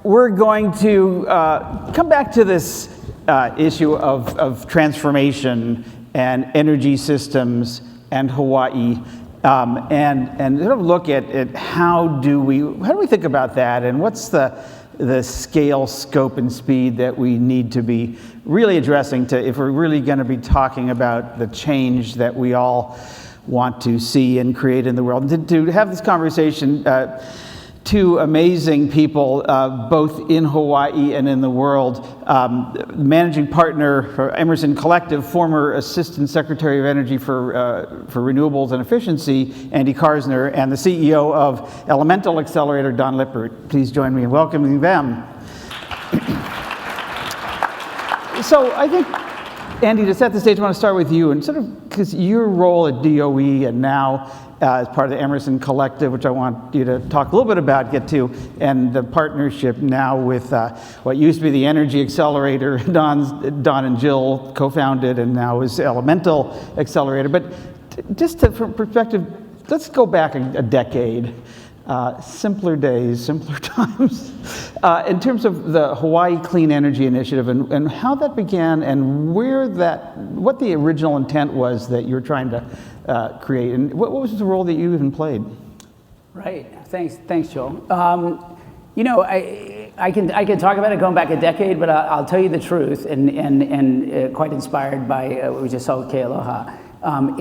we're going to come back to this issue of transformation and energy systems and Hawaii, and sort of look at how do we think about that, and what's the scale, scope, and speed that we need to be really addressing if we're really going to be talking about the change that we all want to see and create in the world. And to have this conversation, two amazing people, both in Hawaii and in the world. Managing partner for Emerson Collective, former Assistant Secretary of Energy for Renewables and Efficiency, Andy Karsner, and the CEO of Elemental Accelerator, Don Lippert. Please join me in welcoming them. So I think, Andy, to set the stage, I want to start with you, and sort of because your role at DOE and now as part of the Emerson Collective, which I want you to talk a little bit about, get to, and the partnership now with what used to be the Energy Accelerator, Don and Jill co-founded, and now is Elemental Accelerator. But just from perspective, let's go back a decade. Simpler days, simpler times, in terms of the Hawaii Clean Energy Initiative and how that began and what the original intent was that you were trying to create, and what was the role that you even played? Right. Thanks, Joel. I can talk about it going back a decade, but I'll tell you the truth, and quite inspired by what we just saw with Kealoha.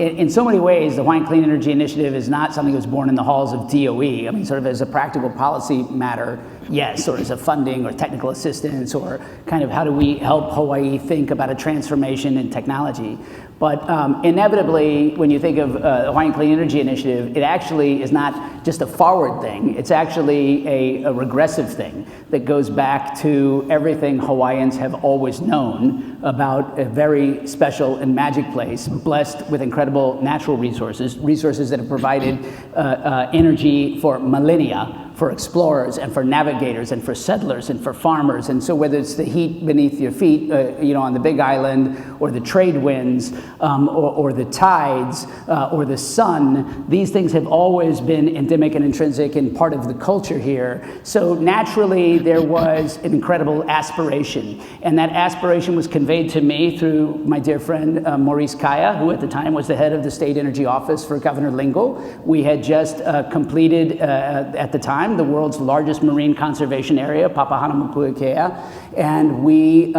In so many ways, the Hawaiian Clean Energy Initiative is not something that was born in the halls of DOE. I mean, sort of as a practical policy matter, yes, or as a funding or technical assistance, or kind of how do we help Hawaii think about a transformation in technology. But inevitably, when you think of the Hawaiian Clean Energy Initiative, it actually is not just a forward thing. It's actually a regressive thing that goes back to everything Hawaiians have always known about a very special and magic place, blessed with incredible natural resources that have provided energy for millennia, for explorers and for navigators and for settlers and for farmers. And so whether it's the heat beneath your feet, on the Big Island, or the trade winds, or the tides, or the sun, these things have always been endemic and intrinsic and part of the culture here. So naturally, there was an incredible aspiration. And that aspiration was conveyed to me through my dear friend, Maurice Kaya, who at the time was the head of the State Energy Office for Governor Lingle. We had just completed, at the time, the world's largest marine conservation area, Papahanaumokuakea, and we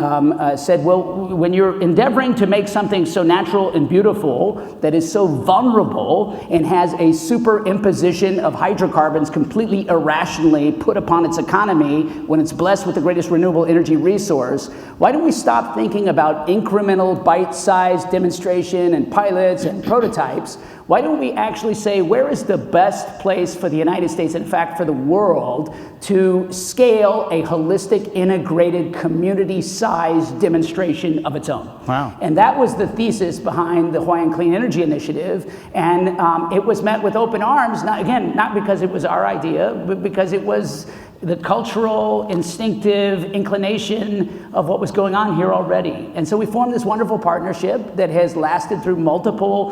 said, well, when you're endeavoring to make something so natural and beautiful that is so vulnerable and has a superimposition of hydrocarbons completely irrationally put upon its economy when it's blessed with the greatest renewable energy resource, why don't we stop thinking about incremental bite-sized demonstration and pilots and prototypes? Why don't we actually say, where is the best place for the United States, in fact for the world, to scale a holistic, integrated, community-sized demonstration of its own? Wow. And that was the thesis behind the Hawaiian Clean Energy Initiative. And it was met with open arms, not because it was our idea, but because it was the cultural, instinctive inclination of what was going on here already. And so we formed this wonderful partnership that has lasted through multiple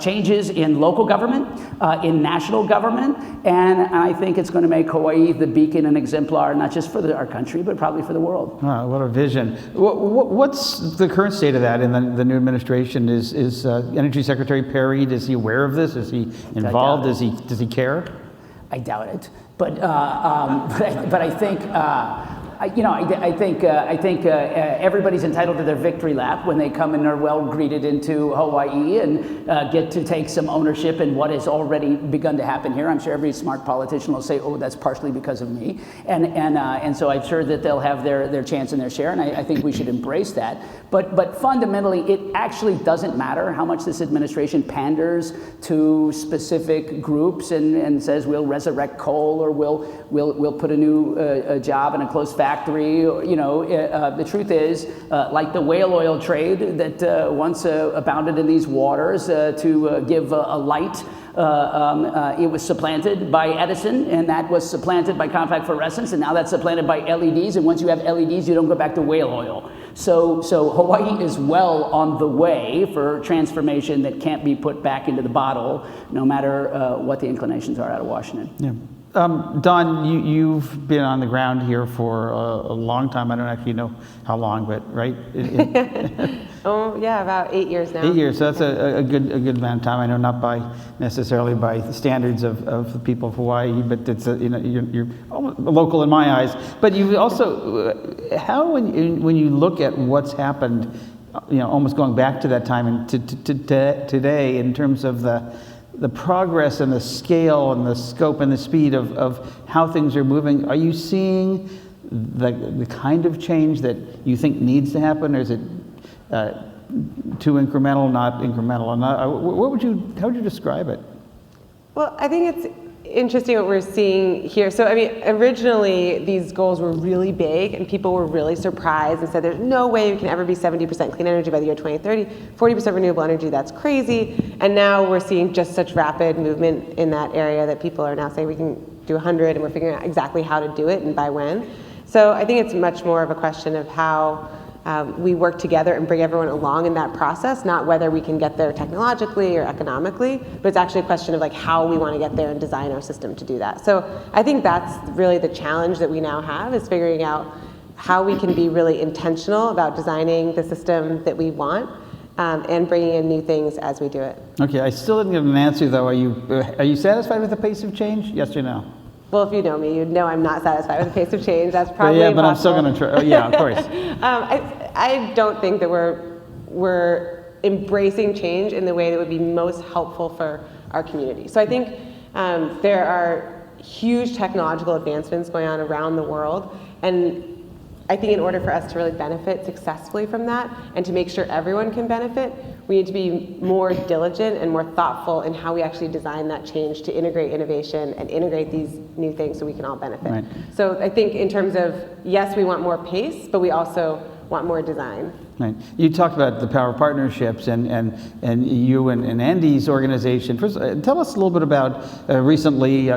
changes in local government, in national government, and I think it's going to make Hawaii the beacon and exemplar, not just for our country, but probably for the world. Oh, what a vision. What's the current state of that in the new administration? Is Energy Secretary Perry, is he aware of this? Is he involved? Does he care? I doubt it, but I think I think everybody's entitled to their victory lap when they come and are well greeted into Hawaii and get to take some ownership in what has already begun to happen here. I'm sure every smart politician will say, "Oh, that's partially because of me," and so I'm sure that they'll have their chance and their share, and I think we should embrace that. But fundamentally, it actually doesn't matter how much this administration panders to specific groups and says we'll resurrect coal or we'll put a new job in a closed factory. The truth is, like the whale oil trade that once abounded in these waters to give a light, it was supplanted by Edison, and that was supplanted by compact fluorescence, and now that's supplanted by LEDs, and once you have LEDs, you don't go back to whale oil. So Hawaii is well on the way for transformation that can't be put back into the bottle, no matter what the inclinations are out of Washington. Yeah. Don, you've been on the ground here for a long time. I don't actually know how long, but right? Oh yeah, about 8 years now. 8 years. So that's a good amount of time. I know not necessarily by the standards of the people of Hawaii, but it's you're almost local in my eyes. But you also how when you look at what's happened, almost going back to that time and to today in terms of the progress and the scale and the scope and the speed of how things are moving, are you seeing the kind of change that you think needs to happen, or is it too incremental, not incremental? And how would you describe it? Well, I think it's interesting what we're seeing here. So, I mean, originally these goals were really big and people were really surprised and said there's no way we can ever be 70% clean energy by the year 2030, 40% renewable energy, that's crazy. And now we're seeing just such rapid movement in that area that people are now saying we can do 100, and we're figuring out exactly how to do it and by when. So I think it's much more of a question of how we work together and bring everyone along in that process, not whether we can get there technologically or economically, but it's actually a question of like how we want to get there and design our system to do that. So I think that's really the challenge that we now have, is figuring out how we can be really intentional about designing the system that we want, and bringing in new things as we do it. Okay, I still didn't get an answer though. Are you satisfied with the pace of change? Yes or no? Well, if you know me, you'd know I'm not satisfied with the pace of change. That's probably but I'm still impossible. going to try. Oh, yeah, of course. I don't think that we're embracing change in the way that would be most helpful for our community. So I think there are huge technological advancements going on around the world, and I think in order for us to really benefit successfully from that and to make sure everyone can benefit, we need to be more diligent and more thoughtful in how we actually design that change to integrate innovation and integrate these new things so we can all benefit. Right. So I think in terms of, yes, we want more pace, but we also want more design. Right. You talked about the power partnerships and you and Andy's organization. First, tell us a little bit about recently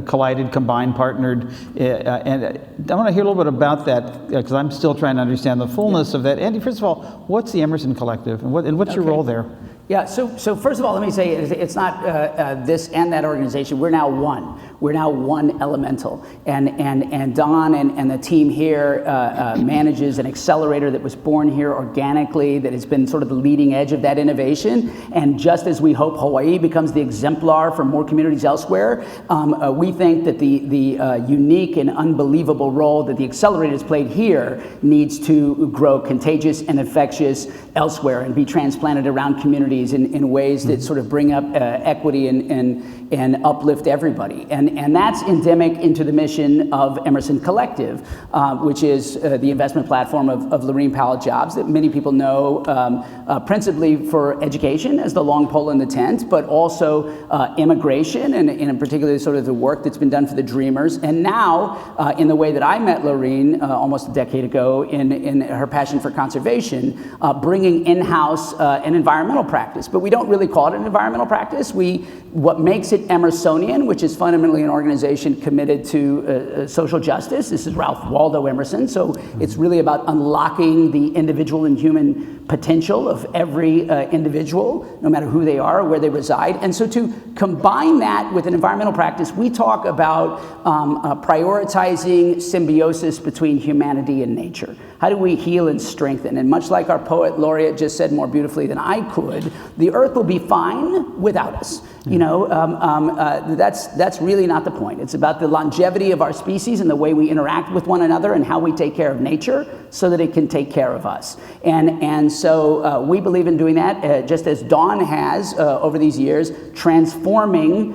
collided, combined, partnered, and I want to hear a little bit about that because I'm still trying to understand the fullness of that. Andy, first of all, what's the Emerson Collective and what's your role there? Yeah, so first of all, let me say it's not this and that organization. We're now one. We're now one elemental. And Don and the team here manages an accelerator that was born here organically, that has been sort of the leading edge of that innovation. And just as we hope Hawaii becomes the exemplar for more communities elsewhere, we think that the unique and unbelievable role that the accelerator has played here needs to grow contagious and infectious elsewhere and be transplanted around communities in ways that sort of bring up equity and uplift everybody. And that's endemic into the mission of Emerson Collective, which is the investment platform of Lorene Powell Jobs that many people know principally for education as the long pole in the tent, but also immigration and in particular sort of the work that's been done for the Dreamers. And now, in the way that I met Lorene almost a decade ago in her passion for conservation, bringing in-house an environmental practice. But we don't really call it an environmental practice. What makes it Emersonian, which is fundamentally an organization committed to social justice. This is Ralph Waldo Emerson, so it's really about unlocking the individual and human potential of every individual, no matter who they are or where they reside. And so to combine that with an environmental practice, we talk about prioritizing symbiosis between humanity and nature. How do we heal and strengthen? And much like our poet laureate just said more beautifully than I could, the earth will be fine without us. That's really not the point. It's about the longevity of our species and the way we interact with one another and how we take care of nature so that it can take care of us. And so we believe in doing that, just as Dawn has over these years, transforming,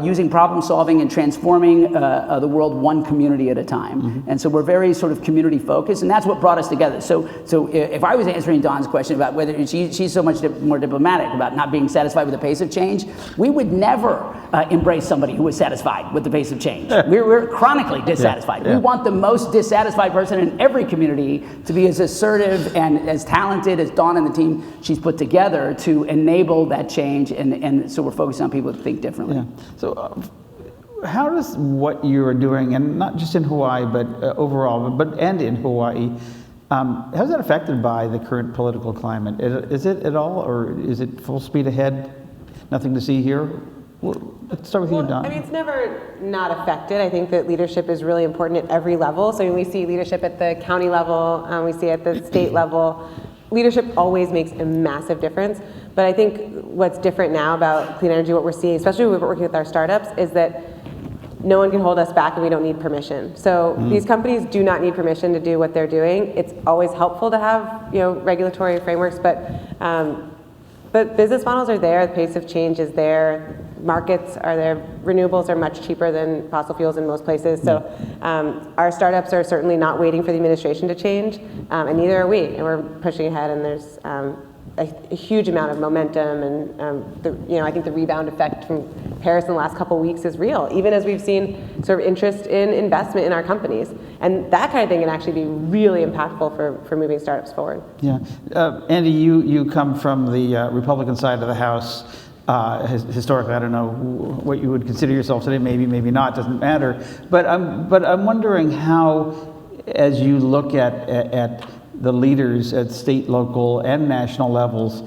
using problem solving and transforming the world one community at a time. Mm-hmm. And so we're very sort of community focused, and that's what brought us together. So if I was answering Dawn's question about whether she's so much more diplomatic about not being satisfied with the pace of change, we would never embrace somebody who was satisfied with the pace of change. We're chronically dissatisfied. Yeah. We want the most dissatisfied person in every community to be as assertive and as talented as Dawn and the team she's put together to enable that change, and so we're focused on people that think differently. Yeah. So how does what you are doing, and not just in Hawaii, but overall, and in Hawaii, how's that affected by the current political climate? Is it at all, or is it full speed ahead, nothing to see here? Let's start with you, Don. I mean, it's never not affected. I think that leadership is really important at every level. So we see leadership at the county level, we see it at the state level. Leadership always makes a massive difference. But I think what's different now about clean energy, what we're seeing, especially when we're working with our startups, is that no one can hold us back and we don't need permission. So these companies do not need permission to do what they're doing. It's always helpful to have, regulatory frameworks, but business models are there, the pace of change is there, markets are there, renewables are much cheaper than fossil fuels in most places. So our startups are certainly not waiting for the administration to change, and neither are we. And we're pushing ahead, and there's a huge amount of momentum, and I think the rebound effect from Paris in the last couple of weeks is real, even as we've seen sort of interest in investment in our companies. And that kind of thing can actually be really impactful for moving startups forward. Yeah. Andy, you come from the Republican side of the House. Historically, I don't know what you would consider yourself today, maybe not, doesn't matter. But I'm wondering how, as you look at the leaders at state, local, and national levels,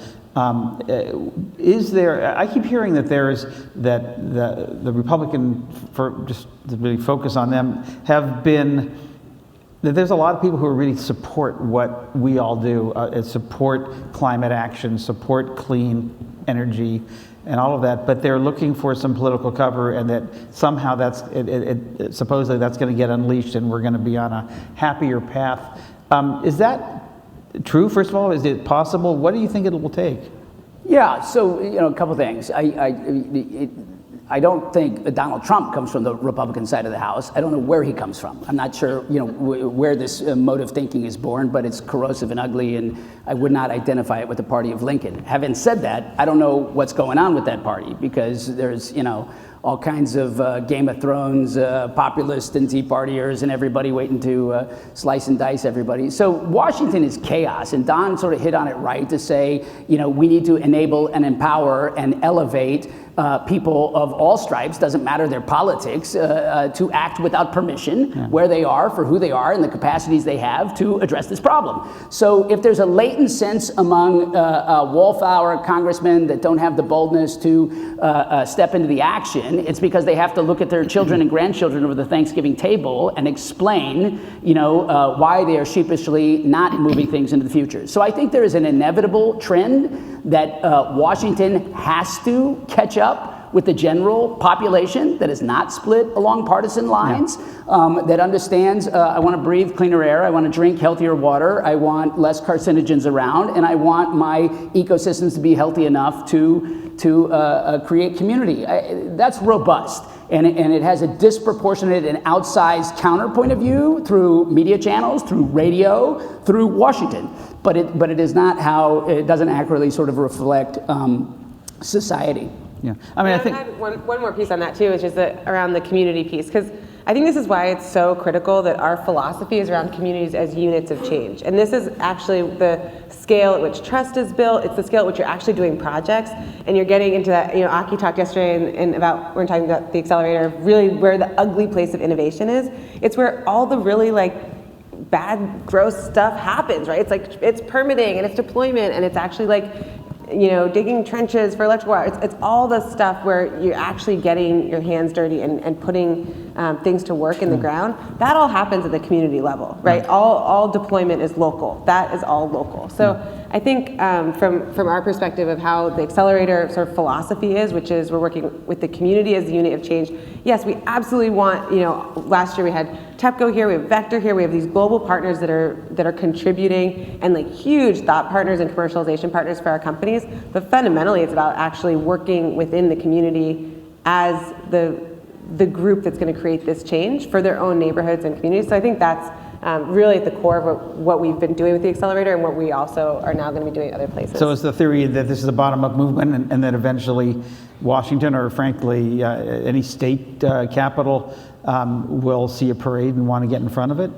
is there, I keep hearing that the Republican, for just to really focus on them, that there's a lot of people who really support what we all do, support climate action, support clean energy, and all of that, but they're looking for some political cover, and that somehow supposedly that's going to get unleashed and we're going to be on a happier path. Is that true, first of all? Is it possible? What do you think it will take? Yeah, so, a couple things. I don't think Donald Trump comes from the Republican side of the House. I don't know where he comes from. I'm not sure, where this mode of thinking is born, but it's corrosive and ugly, and I would not identify it with the party of Lincoln. Having said that, I don't know what's going on with that party, because there's, all kinds of Game of Thrones populists and Tea Partiers and everybody waiting to slice and dice everybody. So Washington is chaos, and Don sort of hit on it right to say, we need to enable and empower and elevate people of all stripes, doesn't matter their politics, to act without permission, where they are, for who they are, and the capacities they have to address this problem. So if there's a latent sense among wallflower congressmen that don't have the boldness to step into the action, it's because they have to look at their children and grandchildren over the Thanksgiving table and explain, why they are sheepishly not moving things into the future. So I think there is an inevitable trend that Washington has to catch up with the general population that is not split along partisan lines, that understands I want to breathe cleaner air, I want to drink healthier water, I want less carcinogens around, and I want my ecosystems to be healthy enough to create community. That's robust. And it has a disproportionate and outsized counterpoint of view through media channels, through radio, through Washington. But it is not how, it doesn't accurately sort of reflect society. Yeah, I mean, I think add one more piece on that too, which is around the community piece, because I think this is why it's so critical that our philosophy is around communities as units of change. And this is actually the scale at which trust is built. It's the scale at which you're actually doing projects, and you're getting into that. Aki talked yesterday and about, we're talking about the accelerator, really where the ugly place of innovation is. It's where all the really bad, gross stuff happens, right? It's permitting and it's deployment, and it's actually digging trenches for electrical wire. It's all the stuff where you're actually getting your hands dirty and putting things to work in the ground. That all happens at the community level, right? All deployment is local. That is all local. So I think from our perspective of how the accelerator sort of philosophy is, which is we're working with the community as a unit of change. Yes, we absolutely want, last year we had TEPCO here, we have Vector here, we have these global partners that are contributing, and huge thought partners and commercialization partners for our companies. But fundamentally, it's about actually working within the community as the group that's going to create this change for their own neighborhoods and communities. So I think that's really at the core of what we've been doing with the accelerator, and what we also are now going to be doing other places. So is the theory that this is a bottom-up movement, and that eventually Washington, or frankly any state capital, will see a parade and want to get in front of it?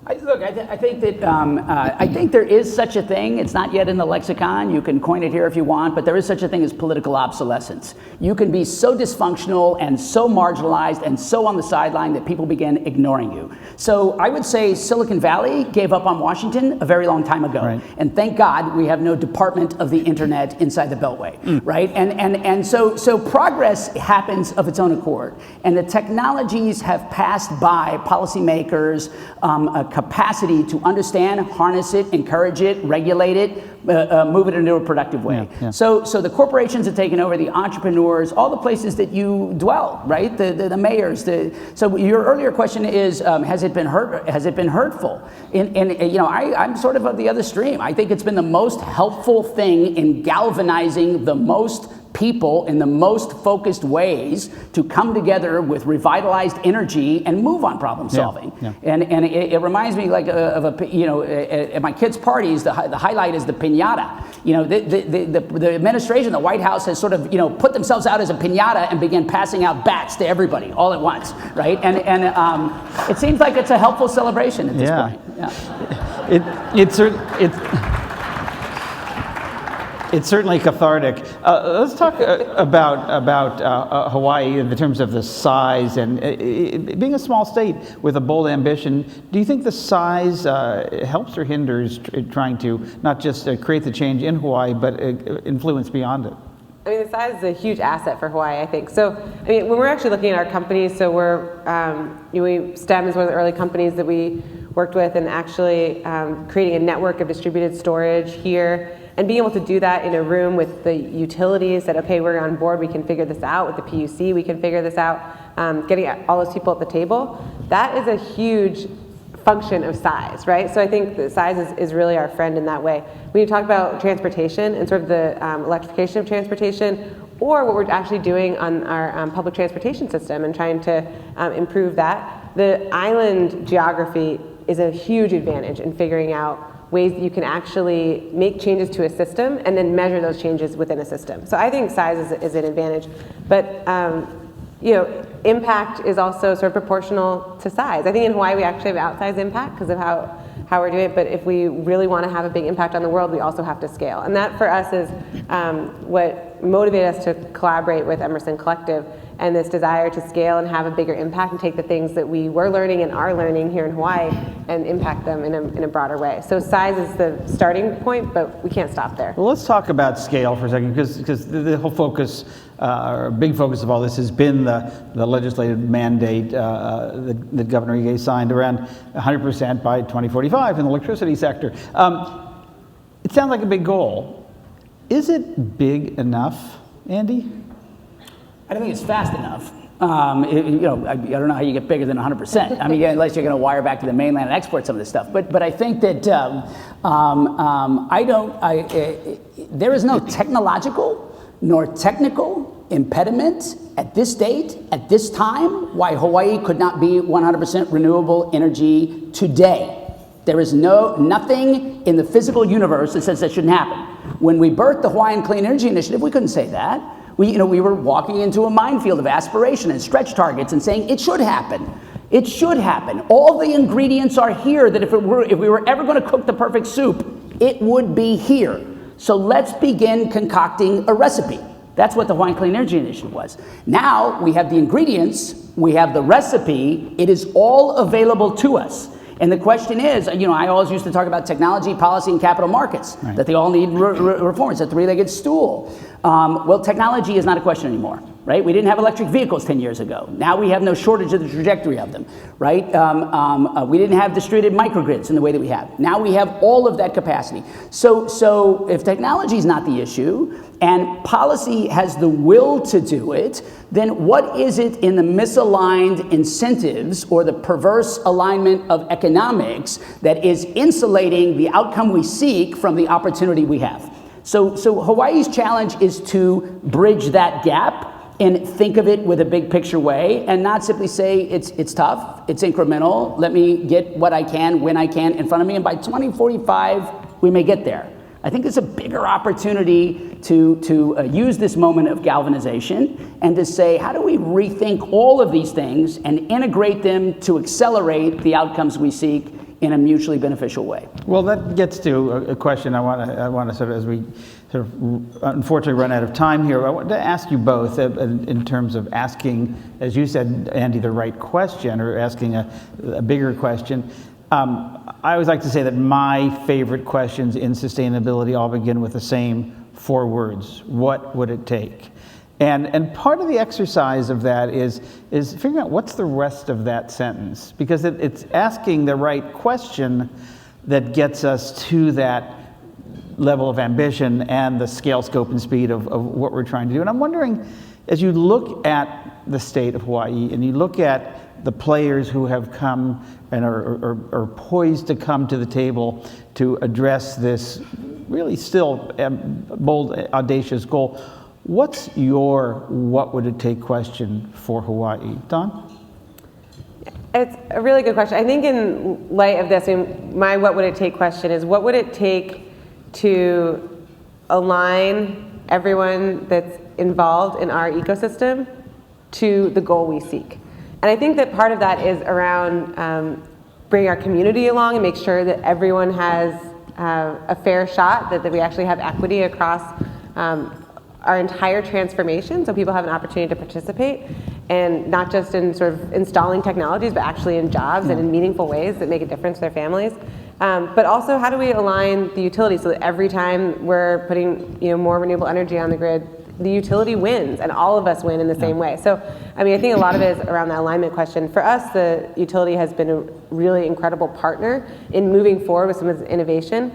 I think that I think there is such a thing. It's not yet in the lexicon. You can coin it here if you want, but there is such a thing as political obsolescence. You can be so dysfunctional and so marginalized and so on the sideline that people begin ignoring you. So I would say Silicon Valley gave up on Washington a very long time ago, right. And thank God we have no department of the internet inside the Beltway, right? And so progress happens of its own accord, and the technologies have passed by policymakers. Capacity to understand, harness it, encourage it, regulate it, move it into a productive way. Yeah. So the corporations have taken over, the entrepreneurs, all the places that you dwell, right? The mayors. So your earlier question is, has it been hurtful? I'm sort of the other stream. I think it's been the most helpful thing in galvanizing the most people in the most focused ways to come together with revitalized energy and move on problem solving. Yeah. And it reminds me like of at my kids' parties, the highlight is the piñata. The administration, the White House has sort of put themselves out as a piñata and began passing out bats to everybody all at once, right? And it seems like it's a helpful celebration at this point. Yeah. It's certainly cathartic. Let's talk about Hawaii in terms of the size and being a small state with a bold ambition. Do you think the size helps or hinders trying to not just create the change in Hawaii, but influence beyond it? I mean, the size is a huge asset for Hawaii, I think. So, I mean, when we're actually looking at our companies, so STEM is one of the early companies that we worked with, and actually creating a network of distributed storage here, and being able to do that in a room with the utilities that, okay, we're on board, we can figure this out, with the PUC, we can figure this out, getting all those people at the table, that is a huge function of size, right? So I think the size is really our friend in that way. When you talk about transportation and sort of the electrification of transportation, or what we're actually doing on our public transportation system and trying to improve that, the island geography is a huge advantage in figuring out ways that you can actually make changes to a system and then measure those changes within a system. So I think size is an advantage, but impact is also sort of proportional to size. I think in Hawaii we actually have outsized impact because of how we're doing it, but if we really want to have a big impact on the world, we also have to scale. And that for us is what motivated us to collaborate with Emerson Collective, and this desire to scale and have a bigger impact and take the things that we were learning and are learning here in Hawaii and impact them in a broader way. So size is the starting point, but we can't stop there. Well, let's talk about scale for a second, because the whole focus, or big focus of all this has been the legislative mandate that Governor Ige signed around 100% by 2045 in the electricity sector. It sounds like a big goal. Is it big enough, Andy? I don't think it's fast enough. I don't know how you get bigger than 100%. I mean, unless you're going to wire back to the mainland and export some of this stuff. But I think that there is no technological nor technical impediment at this date, at this time, why Hawaii could not be 100% renewable energy today. There is nothing in the physical universe that says that shouldn't happen. When we birthed the Hawaiian Clean Energy Initiative, we couldn't say that. We were walking into a minefield of aspiration and stretch targets and saying it should happen. It should happen. All the ingredients are here that if we were ever going to cook the perfect soup, it would be here. So let's begin concocting a recipe. That's what the Hawaiian Clean Energy Initiative was. Now we have the ingredients, we have the recipe, it is all available to us. And the question is, I always used to talk about technology, policy, and capital markets, right, that they all need reform. It's a three-legged stool. Well, technology is not a question anymore, right? We didn't have electric vehicles 10 years ago. Now we have no shortage of the trajectory of them, right? We didn't have distributed microgrids in the way that we have. Now we have all of that capacity. So if technology is not the issue and policy has the will to do it, then what is it in the misaligned incentives or the perverse alignment of economics that is insulating the outcome we seek from the opportunity we have? So Hawaii's challenge is to bridge that gap and think of it with a big picture way and not simply say it's tough, it's incremental, let me get what I can when I can in front of me, and by 2045 we may get there. I think it's a bigger opportunity to use this moment of galvanization and to say, how do we rethink all of these things and integrate them to accelerate the outcomes we seek in a mutually beneficial way. Well, that gets to a question I want to sort of, as we sort of unfortunately run out of time here, I want to ask you both in terms of asking, as you said, Andy, the right question, or asking a bigger question. I always like to say that my favorite questions in sustainability all begin with the same 4 words: what would it take? And part of the exercise of that is figuring out what's the rest of that sentence, because it's asking the right question that gets us to that level of ambition and the scale, scope, and speed of what we're trying to do. And I'm wondering, as you look at the state of Hawaii and you look at the players who have come and are poised to come to the table to address this really still bold, audacious goal, what's your what would it take question for Hawaii? Don? It's a really good question. I think in light of this, my what would it take question is, what would it take to align everyone that's involved in our ecosystem to the goal we seek? And I think that part of that is around bring our community along and make sure that everyone has a fair shot, that we actually have equity across our entire transformation, so people have an opportunity to participate, and not just in sort of installing technologies, but actually in jobs and in meaningful ways that make a difference to their families. But also, how do we align the utility so that every time we're putting more renewable energy on the grid, the utility wins and all of us win in the same way? So, I mean, I think a lot of it is around the alignment question. For us, the utility has been a really incredible partner in moving forward with some of this innovation.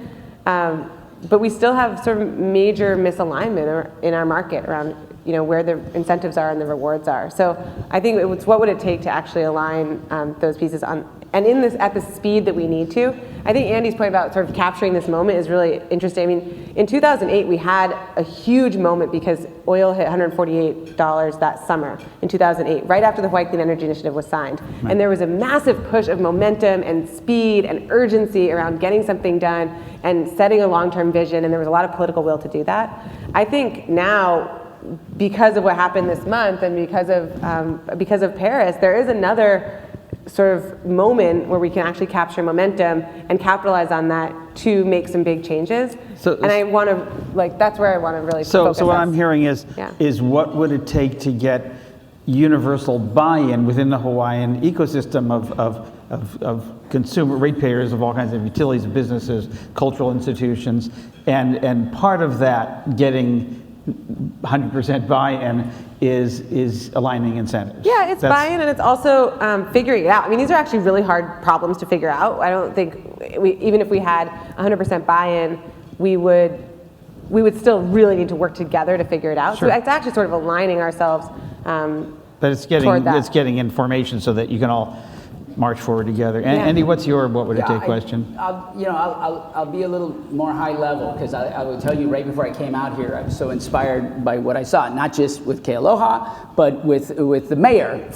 But we still have sort of major misalignment in our market around where the incentives are and the rewards are. So I think it's what would it take to actually align those pieces on, and in this at the speed that we need to. I think Andy's point about sort of capturing this moment is really interesting. I mean, in 2008 we had a huge moment because oil hit $148 that summer in 2008, right after the Hawaii Clean Energy Initiative was signed. Right. And there was a massive push of momentum and speed and urgency around getting something done and setting a long-term vision, and there was a lot of political will to do that. I think now, because of what happened this month and because of Paris, there is another sort of moment where we can actually capture momentum and capitalize on that to make some big changes. And I want to, that's where I want to really focus. So what I'm hearing is what would it take to get universal buy-in within the Hawaiian ecosystem of consumer ratepayers of all kinds of utilities, businesses, cultural institutions, and part of that getting 100% buy-in is aligning incentives. Yeah, it's buy-in, and it's also figuring it out. I mean, these are actually really hard problems to figure out. I don't think even if we had 100% buy-in, we would still really need to work together to figure it out. Sure. So it's actually sort of aligning ourselves. But it's getting information so that you can all march forward together. Andy, what's your what would it take question? I'll be a little more high level, because I will tell you right before I came out here, I was so inspired by what I saw, not just with Kealoha, but with the mayor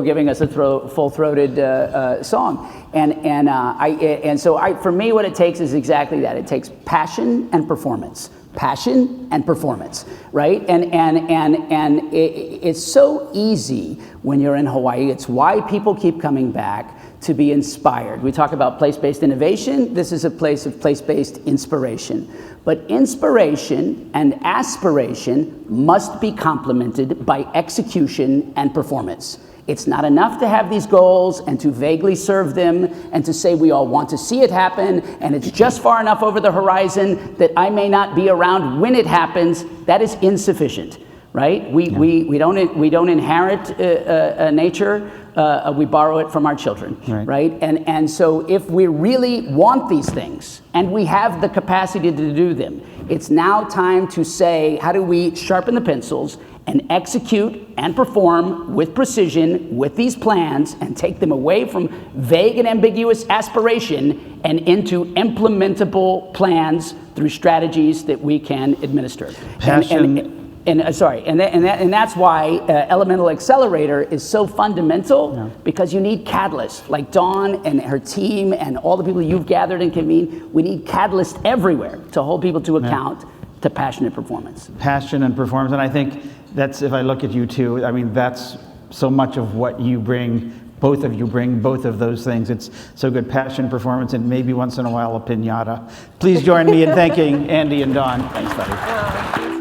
giving us a full-throated song. And so for me, what it takes is exactly that. It takes passion and performance. Passion and performance, right? And it's so easy when you're in Hawaii. It's why people keep coming back, to be inspired. We talk about place-based innovation. This is a place of place-based inspiration. But inspiration and aspiration must be complemented by execution and performance. It's not enough to have these goals and to vaguely serve them and to say we all want to see it happen and it's just far enough over the horizon that I may not be around when it happens. That is insufficient, right? We don't inherit nature. We borrow it from our children, right? And so if we really want these things and we have the capacity to do them, it's now time to say, how do we sharpen the pencils and execute and perform with precision with these plans and take them away from vague and ambiguous aspiration and into implementable plans through strategies that we can administer. And that's why Elemental Accelerator is so fundamental, because you need catalysts like Dawn and her team and all the people you've gathered and convened. We need catalysts everywhere to hold people to account to passionate performance. Passion and performance, and I think that's, if I look at you too, I mean, that's so much of what you bring both of you bring both of those things. It's so good, passion, performance, and maybe once in a while a piñata. Please join me in thanking Andy and Dawn. Thanks, buddy.